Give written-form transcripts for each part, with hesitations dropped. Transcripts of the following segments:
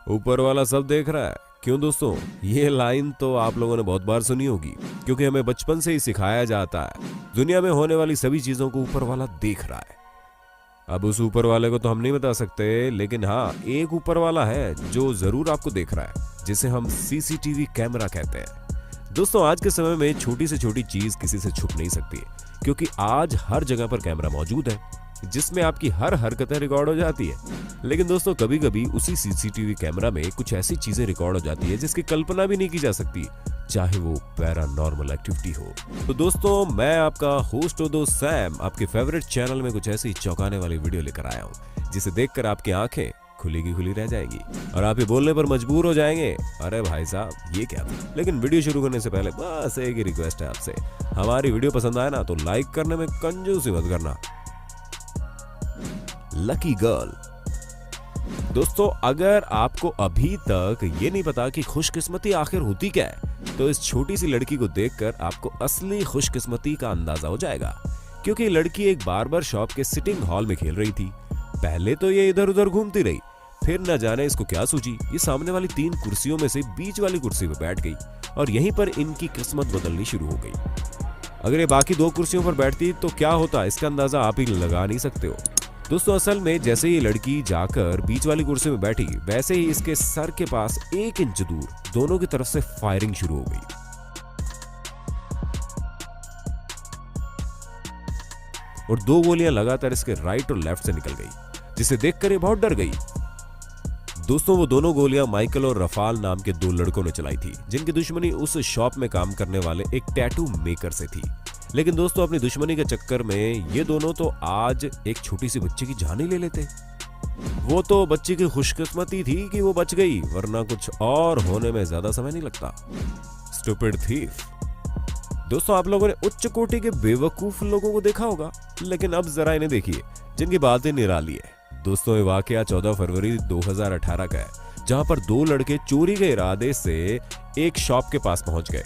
ऊपर वाला सब देख रहा है। क्यों दोस्तों, ये लाइन तो आप लोगों ने बहुत बार सुनी होगी, क्योंकि हमें बचपन से ही सिखाया जाता है दुनिया में होने वाली सभी चीजों को ऊपर वाला देख रहा है। अब उस ऊपर वाले को तो हम नहीं बता सकते, लेकिन हाँ, एक ऊपर वाला है जो जरूर आपको देख रहा है, जिसे हम सीसीटीवी कैमरा कहते हैं। दोस्तों, आज के समय में छोटी से छोटी चीज किसी से छुप नहीं सकती, क्योंकि आज हर जगह पर कैमरा मौजूद है जिसमें आपकी हर हरकतें रिकॉर्ड हो जाती है। लेकिन दोस्तों, कभी कभी उसी सीसीटीवी कैमरा में कुछ ऐसी चीजें रिकॉर्ड हो जाती है जिसकी कल्पना भी नहीं की जा सकती, चाहे वो पैरानॉर्मल एक्टिविटी हो। तो दोस्तों, मैं आपका होस्ट हो दोस्त सैम आपके फेवरेट चैनल में कुछ ऐसी चौंकाने वाली वीडियो लेकर आया हूँ, जिसे देखकर आपकी आंखें खुली की खुली रह जाएंगी और आप ये बोलने पर मजबूर हो जाएंगे, अरे भाई साहब ये क्या था। लेकिन वीडियो शुरू करने से पहले बस एक ही रिक्वेस्ट है आपसे, हमारी वीडियो पसंद आए ना तो लाइक करने में कंजूसी मत करना। Lucky girl. दोस्तों, अगर आपको अभी तक ये नहीं पता कि खुशकिस्मती आखिर होती क्या है, तो इस छोटी सी लड़की को देखकर आपको असली खुशकिस्मती का अंदाजा हो जाएगा। क्योंकि लड़की एक बार्बर शॉप के सिटिंग हॉल में खेल रही थी। पहले तो ये इधर उधर घूमती रही, फिर न जाने इसको क्या सूझी, ये सामने वाली 3 कुर्सियों में से बीच वाली कुर्सी पर बैठ गई और यहीं पर इनकी किस्मत बदलनी शुरू हो गई। अगर ये बाकी 2 कुर्सियों पर बैठती तो क्या होता, इसका अंदाजा आप ही लगा नहीं सकते हो। दोस्तों, असल में जैसे ही लड़की जाकर बीच वाली कुर्सी में बैठी, वैसे ही इसके सर के पास 1 इंच दूर दोनों की तरफ से फायरिंग शुरू हो गई। और 2 गोलियां लगातार इसके राइट और लेफ्ट से निकल गई, जिसे देखकर ये बहुत डर गई। दोस्तों, वो दोनों गोलियां माइकल और रफाल नाम के 2 लड़कों ने चलाई थी, जिनकी दुश्मनी उस शॉप में काम करने वाले एक टैटू मेकर से थी। लेकिन दोस्तों, अपनी दुश्मनी के चक्कर में ये दोनों तो आज एक छोटी सी बच्ची की जान ही ले लेते। वो तो बच्ची की खुशकिस्मती थी कि वो बच गई, वरना कुछ और होने में ज्यादा समय नहीं लगता। Stupid thief. दोस्तों, आप लोगों ने उच्च कोटि के बेवकूफ लोगों को देखा होगा, लेकिन अब जरा इन्हें देखिए जिनकी बातें निराली है। दोस्तों, ये वाकया 14 फरवरी 2018 का है, जहां पर 2 लड़के चोरी के इरादे से एक शॉप के पास पहुंच गए।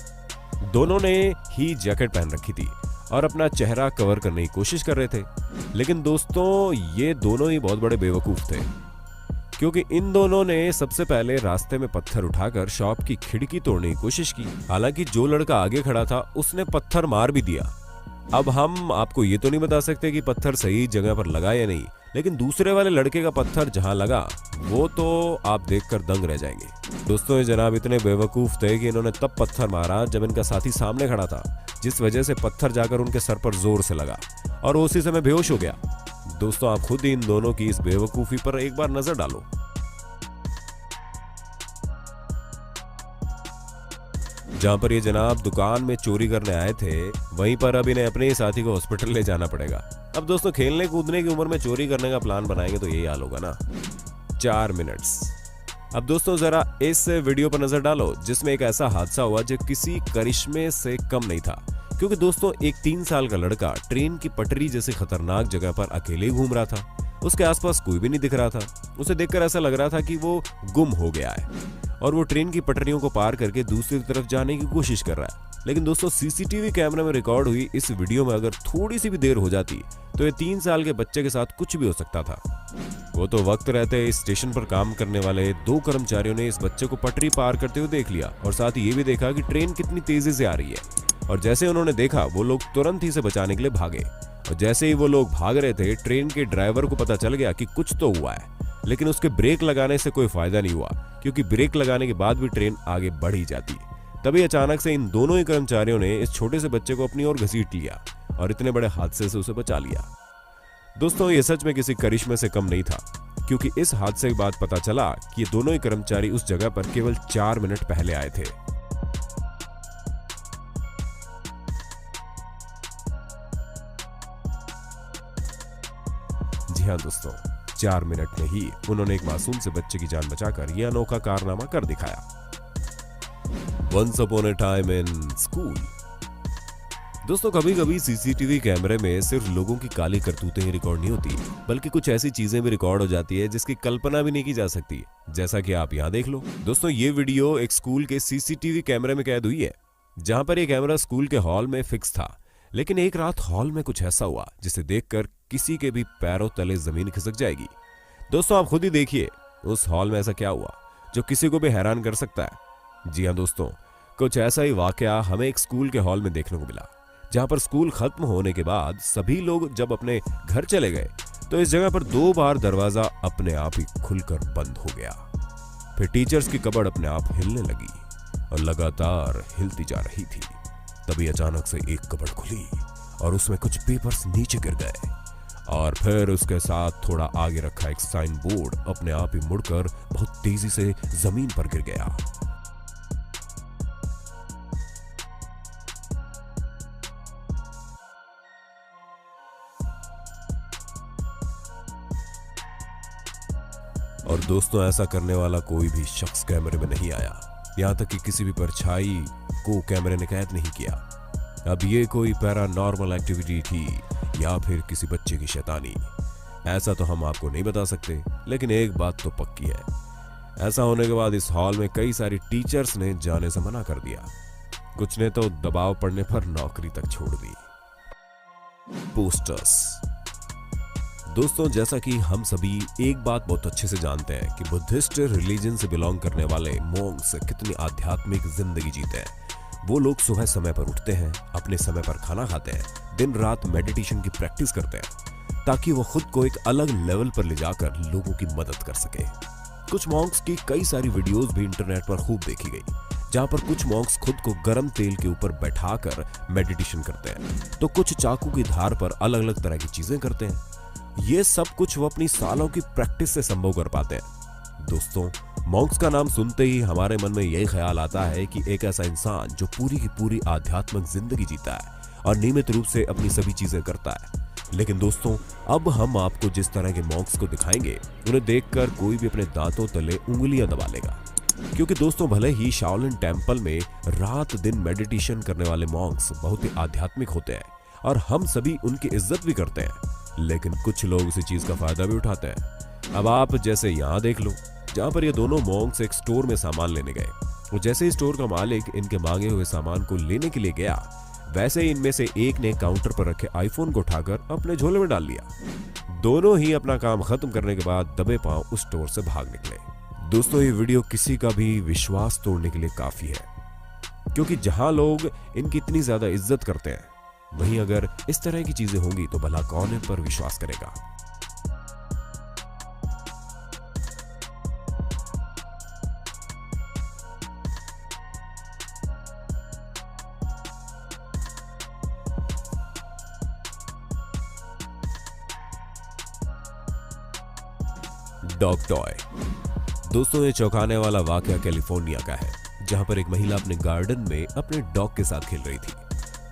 दोनों ने ही जैकेट पहन रखी थी और अपना चेहरा कवर करने की कोशिश कर रहे थे। लेकिन दोस्तों, ये दोनों ही बहुत बड़े बेवकूफ थे, क्योंकि इन दोनों ने सबसे पहले रास्ते में पत्थर उठाकर शॉप की खिड़की तोड़ने की कोशिश की। हालांकि जो लड़का आगे खड़ा था उसने पत्थर मार भी दिया। अब हम आपको ये तो नहीं बता सकते कि पत्थर सही जगह पर लगा या नहीं, लेकिन दूसरे वाले लड़के का पत्थर जहां लगा वो तो आप देखकर दंग रह जाएंगे। दोस्तों, ये जनाब इतने बेवकूफ थे कि इन्होंने तब पत्थर मारा जब इनका साथी सामने खड़ा था, जिस वजह से पत्थर जाकर उनके सर पर जोर से लगा और वो उसी समय बेहोश हो गया। दोस्तों, आप खुद ही इन दोनों की इस बेवकूफी पर एक बार नजर डालो। जहां पर ये जनाब दुकान में चोरी करने आए थे, वहीं पर अब इन्हें अपने ही साथी को हॉस्पिटल ले जाना पड़ेगा। अब दोस्तों, खेलने कूदने की उम्र में चोरी करने का प्लान बनाएंगे तो यही हाल होगा ना। 4 मिनट्स। अब दोस्तों, जरा इस वीडियो पर नजर डालो, जिसमें एक ऐसा हादसा हुआ जो किसी करिश्मे से कम नहीं था। क्योंकि दोस्तों, एक 3 साल का लड़का ट्रेन की पटरी जैसी खतरनाक जगह पर अकेले ही घूम रहा था। उसके आसपास कोई भी नहीं दिख रहा था। उसे देखकर ऐसा लग रहा था कि वो गुम हो गया है और वो ट्रेन की पटरियों को पार करके दूसरी तरफ जाने की कोशिश कर रहा है। लेकिन दोस्तों, सीसीटीवी कैमरे में रिकॉर्ड हुई इस वीडियो में अगर थोड़ी सी भी देर हो जाती तो ये 3 साल के बच्चे के साथ कुछ भी हो सकता था। वो तो वक्त रहते इस स्टेशन पर काम करने वाले 2 कर्मचारियों ने इस बच्चे को पटरी पार करते हुए देख लिया और साथ ही ये भी देखा कि ट्रेन कितनी तेजी से आ रही है। और जैसे उन्होंने देखा, वो लोग तुरंत ही से बचाने के लिए भागे। और जैसे ही वो लोग भाग रहे थे, ट्रेन के ड्राइवर को पता चल गया कि कुछ तो हुआ है, लेकिन उसके ब्रेक लगाने से कोई फायदा नहीं हुआ, क्योंकि ब्रेक लगाने के बाद भी ट्रेन आगे बढ़ ही जाती। तभी अचानक से इन दोनों ही कर्मचारियों ने इस छोटे से बच्चे को अपनी ओर घसीट लिया और इतने बड़े हादसे से उसे बचा लिया। दोस्तों, ये सच में किसी करिश्मे से कम नहीं था, क्योंकि इस हादसे के बाद पता चला कि ये दोनों ही कर्मचारी उस जगह पर केवल 4 मिनट पहले आए थे। जी हाँ दोस्तों, 4 मिनट में ही उन्होंने एक मासूम से बच्चे की जान बचाकर यह अनोखा कारनामा कर दिखाया। Once upon a time in school। दोस्तों, कभी कभी सीसीटीवी कैमरे में सिर्फ लोगों की काली करतूतें ही रिकॉर्ड नहीं होती, बल्कि कुछ ऐसी चीजें भी रिकॉर्ड हो जाती है जिसकी कल्पना भी नहीं की जा सकती, जैसा कि आप यहाँ देख लो। दोस्तों, ये वीडियो एक स्कूल के सीसीटीवी कैमरे में कैद हुई है, जहां पर यह कैमरा स्कूल के हॉल में फिक्स था। लेकिन एक रात हॉल में कुछ ऐसा हुआ जिसे देखकर किसी के भी पैरों तले जमीन खिसक जाएगी। दोस्तों, आप खुद ही देखिए उस हॉल में ऐसा क्या हुआ जो किसी को भी हैरान कर सकता है। जी हाँ दोस्तों, कुछ ऐसा ही वाकया हमें एक स्कूल के हॉल में देखने को मिला, जहां पर स्कूल खत्म होने के बाद सभी लोग जब अपने घर चले गए तो इस जगह पर 2 बार दरवाजा अपने आप ही खुलकर बंद हो गया। फिर टीचर्स की कबर्ड अपने आप हिलने लगी और लगातार हिलती जा रही थी। तभी अचानक से एक कबर्ड खुली और उसमें कुछ पेपर्स नीचे गिर गए और फिर उसके साथ थोड़ा आगे रखा एक साइन बोर्ड अपने आप ही मुड़कर बहुत तेजी से जमीन पर गिर गया। और दोस्तों, ऐसा करने वाला कोई भी शख्स कैमरे में नहीं आया, यहां तक कि किसी भी परछाई को कैमरे ने कैद नहीं किया। अब ये कोई पैरानॉर्मल एक्टिविटी थी या फिर किसी बच्चे की शैतानी, ऐसा तो हम आपको नहीं बता सकते, लेकिन एक बात तो पक्की है, ऐसा होने के बाद इस हॉल में कई सारी टीचर्स ने जाने से मना कर दिया। कुछ ने तो दबाव पड़ने पर नौकरी तक छोड़ दी। पोस्टर्स। दोस्तों, जैसा कि हम सभी एक बात बहुत अच्छे से जानते हैं कि बुद्धिस्ट रिलीजन से बिलोंग करने वाले मोंक्स कितनी आध्यात्मिक जिंदगी जीते हैं। वो लोग सुबह समय पर उठते हैं, अपने समय पर खाना खाते हैं, दिन रात मेडिटेशन की प्रैक्टिस करते हैं ताकि वो खुद को एक अलग लेवल पर ले जाकर लोगों की मदद कर सके। कुछ मॉन्क्स की कई सारी वीडियोस भी इंटरनेट पर खूब देखी गई, जहां पर कुछ मॉन्क्स खुद को गर्म तेल के ऊपर बैठाकर मेडिटेशन करते हैं, तो कुछ चाकू की धार पर अलग अलग तरह की चीजें करते हैं। ये सब कुछ वो अपनी सालों की प्रैक्टिस से संभव कर पाते हैं। दोस्तों, मॉन्क्स का नाम सुनते ही हमारे मन में यही ख्याल आता है कि एक ऐसा इंसान जो पूरी की पूरी आध्यात्मिक जिंदगी जीता है और नियमित रूप से अपनी सभी चीजें करता है। लेकिन दोस्तों, अब हम आपको जिस तरह के मॉन्क्स को दिखाएंगे, उन्हें देखकर कोई भी अपने दांतों तले उंगलियां दबा लेगा। क्योंकि दोस्तों, भले ही शाओलिन टेम्पल में रात दिन मेडिटेशन करने वाले मॉन्क्स बहुत ही आध्यात्मिक होते हैं और हम सभी उनकी इज्जत भी करते हैं, लेकिन कुछ लोग इसी चीज का फायदा भी उठाते हैं। अब आप जैसे यहाँ देख लो, जहां पर ये दोनों मॉन्क्स एक स्टोर में सामान लेने गए, और जैसे ही स्टोर का मालिक इनके मांगे हुए सामान को लेने के लिए गया, वैसे ही इनमें से एक ने काउंटर पर रखे आईफोन को उठाकर अपने झोले में डाल लिया। दोनों ही अपना काम खत्म करने के बाद दबे पांव उस स्टोर से भाग निकले। दोस्तों, ये वीडियो किसी का भी विश्वास तोड़ने के लिए काफी है, क्योंकि जहां लोग इनकी इतनी ज्यादा इज्जत करते हैं, वहीं अगर इस तरह की चीजें होंगी तो भला कौन इन पर विश्वास करेगा। Dog toy. दोस्तों, ये चौंकाने वाला वाकया कैलिफोर्निया का है, जहां पर एक महिला अपने गार्डन में अपने डॉग के साथ खेल रही थी।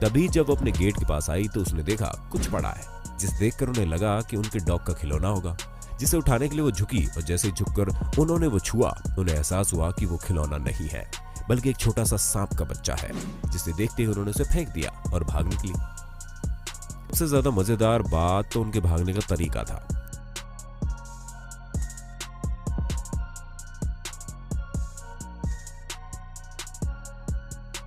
तभी जब अपने गेट के पास आई तो उसने देखा कुछ पड़ा है, जिसे देखकर उन्हें लगा कि उनके डॉग का खिलौना होगा, जिसे उठाने के लिए वो झुकी, और जैसे ही झुककर उन्होंने वो छुआ, उन्हें एहसास हुआ कि वो खिलौना नहीं है, बल्कि एक छोटा सा सांप का बच्चा है, जिसे देखते ही उन्होंने उसे फेंक दिया और भाग निकली। सबसे ज्यादा मजेदार बात तो उनके भागने का तरीका था।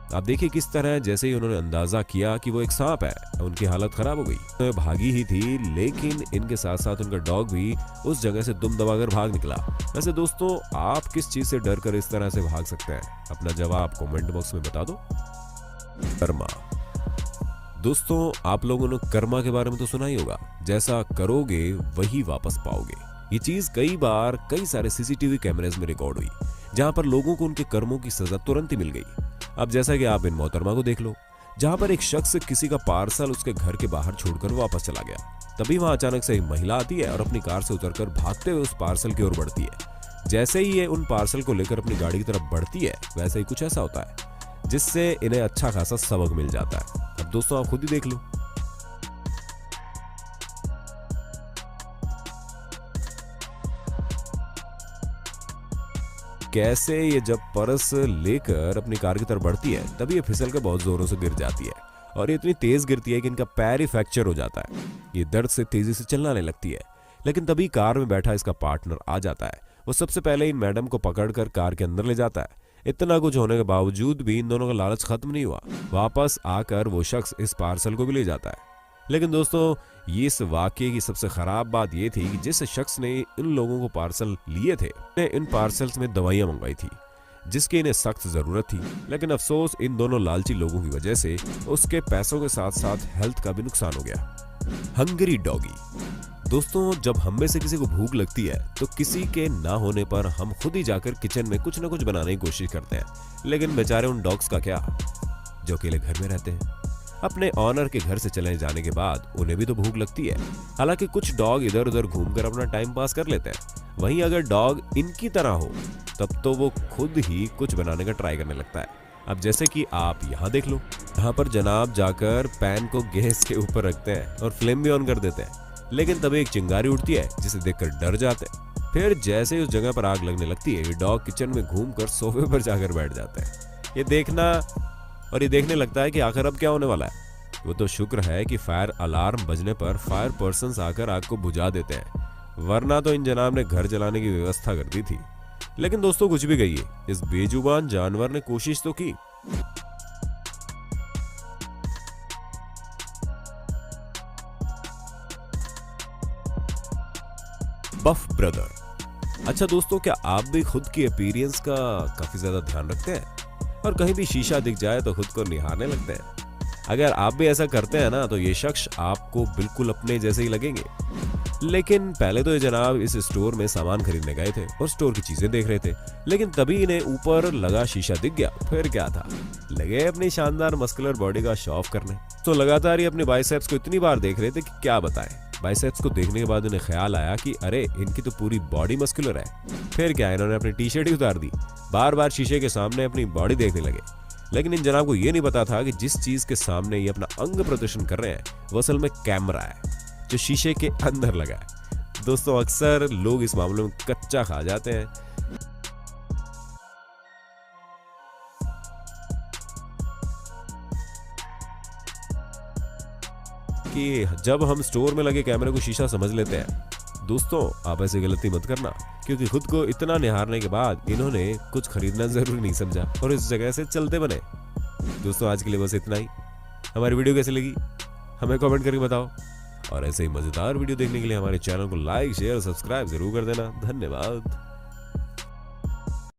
आप देखिए किस तरह जैसे ही उन्होंने अंदाजा किया कि वो एक सांप है, उनकी हालत खराब हो गई। तो भागी ही थी, लेकिन इनके साथ साथ उनका डॉग भी उस जगह से दुम दबाकर भाग निकला। वैसे दोस्तों, आप किस चीज से डर कर इस तरह से भाग सकते हैं? अपना जवाब कमेंट बॉक्स में बता दो। कर्मा। दोस्तों, आप लोगों ने कर्मा के बारे में तो सुना ही होगा, जैसा करोगे वही वापस पाओगे। ये चीज कई बार कई सारे सीसीटीवी कैमरेज में रिकॉर्ड हुई, जहां पर लोगों को उनके कर्मों की सजा तुरंत ही मिल गई। अब जैसा कि आप इन मोहतरमा को देख लो, जहां पर एक शख्स किसी का पार्सल उसके घर के बाहर छोड़कर वापस चला गया। तभी वहां अचानक से एक महिला आती है और अपनी कार से उतरकर भागते हुए उस पार्सल की ओर बढ़ती है। जैसे ही ये उन पार्सल को लेकर अपनी गाड़ी की तरफ बढ़ती है, वैसे ही कुछ ऐसा होता है जिससे इन्हें अच्छा खासा सबक मिल जाता है। अब दोस्तों, आप खुद ही देख लो। कैसे ये जब पर्स लेकर अपनी कार की तरफ बढ़ती है, तभी ये फिसल कर बहुत जोरों से गिर जाती है, और ये इतनी तेज गिरती है कि इनका पैर ही फ्रैक्चर हो जाता है। ये दर्द से तेजी से चिल्लाने लगती है, लेकिन तभी कार में बैठा इसका पार्टनर आ जाता है। वो सबसे पहले इन मैडम को पकड़कर कार के अंदर ले जाता है। इतना कुछ होने के बावजूद भी इन दोनों का लालच खत्म नहीं हुआ। वापस आकर वो शख्स इस पार्सल को भी ले जाता है। लेकिन दोस्तों, ये इस वाकये की सबसे खराब बात ये थी कि जिस शख्स ने इन लोगों को पार्सल लिए थे, ने इन पार्सल्स में दवाइयां मंगवाई थी जिसकी इन्हें सख्त जरूरत थी। लेकिन अफसोस इन दोनों लालची लोगों की वजह से उसके पैसों के साथ साथ हेल्थ का भी नुकसान हो गया। Hungary doggy. दोस्तों, जब हम में से किसी को भूख लगती है तो किसी के ना होने पर हम खुद ही जाकर किचन में कुछ ना कुछ बनाने की कोशिश करते हैं, लेकिन बेचारे उन डॉग्स का क्या जो अकेले घर में रहते हैं। अपने ऑनर के घर से चले जाने के बाद उन्हें भी तो भूख लगती है। हालांकि कुछ डॉग इधर उधर घूमकर अपना टाइम पास कर लेते हैं, वहीं अगर डॉग इनकी तरह हो तब तो वो खुद ही कुछ बनाने का ट्राई करने लगता है। अब जैसे कि आप यहाँ देख लो, यहाँ पर जनाब जाकर पैन को गैस के ऊपर रखते हैं और फ्लेम भी ऑन कर देते हैं, लेकिन तभी एक चिंगारी उठती है जिसे देखकर डर जाते हैं। फिर जैसे ही उस जगह पर आग लगने लगती है, ये डॉग किचन में घूमकर सोफे पर जाकर बैठ जाते हैं। ये देखने लगता है कि आखिर अब क्या होने वाला है। वो तो शुक्र है कि फायर अलार्म बजने पर फायर पर्सन्स आकर आग को बुझा देते हैं, वरना तो इन जनाब ने घर जलाने की व्यवस्था कर दी थी। लेकिन दोस्तों, कुछ भी कहिए, इस बेजुबान जानवर ने कोशिश तो की। बफ ब्रदर। अच्छा दोस्तों, क्या आप भी खुद की अपीयरेंस का काफी ज्यादा ध्यान रखते हैं और कहीं भी शीशा दिख जाए तो खुद को निहारने लगते हैं? अगर आप भी ऐसा करते हैं ना, तो ये शख्स आपको बिल्कुल अपने जैसे ही लगेंगे। लेकिन पहले तो ये जनाब इस स्टोर में सामान खरीदने गए थे और स्टोर की चीजें देख रहे थे, लेकिन तभी इन्हें ऊपर लगा शीशा दिख गया। फिर क्या था, लगे अपनी शानदार मस्कुलर बॉडी का शो ऑफ करने। तो लगातार ही अपने बाइसेप्स को इतनी बार देख रहे थे कि क्या बताएं। बाइसेप्स को देखने के बाद उन्हें ख्याल आया कि अरे, इनकी तो पूरी बॉडी मस्कुलर है। फिर क्या, इन्होंने अपनी टी शर्ट ही उतार दी, बार बार शीशे के सामने अपनी बॉडी देखने लगे। लेकिन इन जनाब को यह नहीं पता था कि जिस चीज के सामने ये अपना अंग प्रदर्शन कर रहे हैं वो असल में कैमरा है जो शीशे के अंदर लगा है। दोस्तों, अक्सर लोग इस मामले में कच्चा खा जाते हैं। कि जब हम स्टोर में लगे कैमरे को शीशा समझ लेते हैं। दोस्तों, आप ऐसी गलती मत करना, क्योंकि खुद को इतना निहारने के बाद इन्होंने कुछ खरीदना जरूरी नहीं समझा और इस जगह से चलते बने। दोस्तों, आज के लिए बस इतना ही। हमारी वीडियो कैसी लगी हमें कमेंट करके बताओ, और ऐसे ही मजेदार वीडियो देखने के लिए हमारे चैनल को लाइक, शेयर और सब्सक्राइब जरूर कर देना। धन्यवाद।